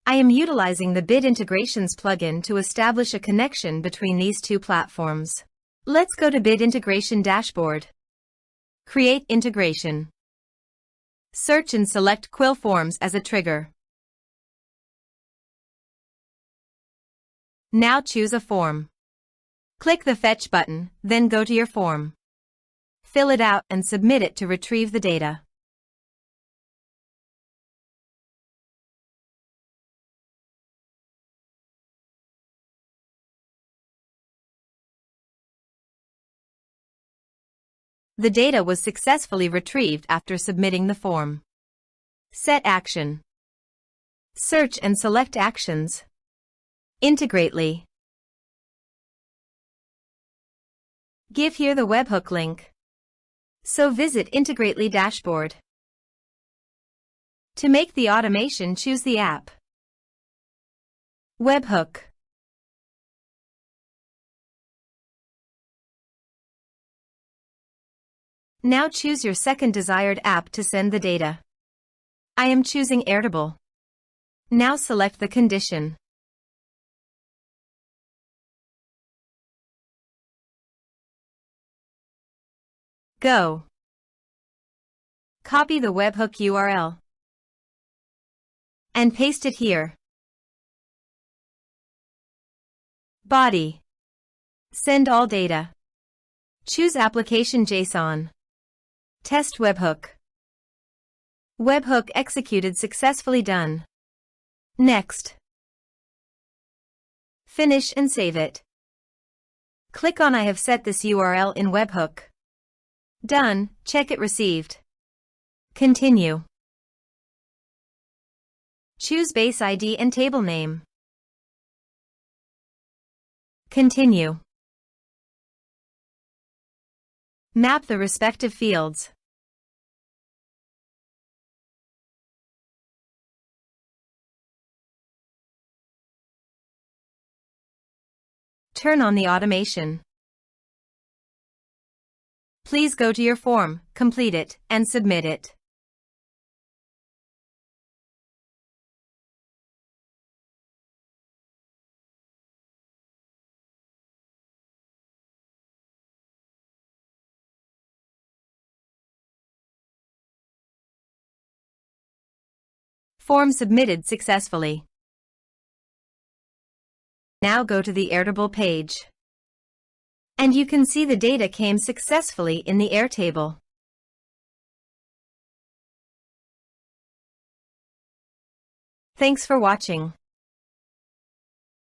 I am utilizing the Bid Integrations plugin to establish a connection between these two platforms. Let's go to Bid Integration Dashboard. Create integration. Search and select Quill Forms as a trigger. Now choose a form. Click the Fetch button, then go to your form. Fill it out and submit it to retrieve the data. The data was successfully retrieved after submitting the form. Set action. Search and select Actions. Integrately. Give here the webhook link. So visit Integrately dashboard. To make the automation, choose the app. Webhook. Now choose your second desired app to send the data. I am choosing Airtable. Now select the condition. Go. Copy the webhook URL and paste it here. Body. Send all data. Choose Application JSON. Test webhook. Webhook executed successfully. Done. Next. Finish and save it. Click on I have set this URL in webhook. Done. Check it received. Continue. Choose base ID and table name. Continue. Map the respective fields. Turn on the automation. Please go to your form, complete it, and submit it. Form submitted successfully. Now go to the Airtable page. And you can see the data came successfully in the Airtable. Thanks for watching.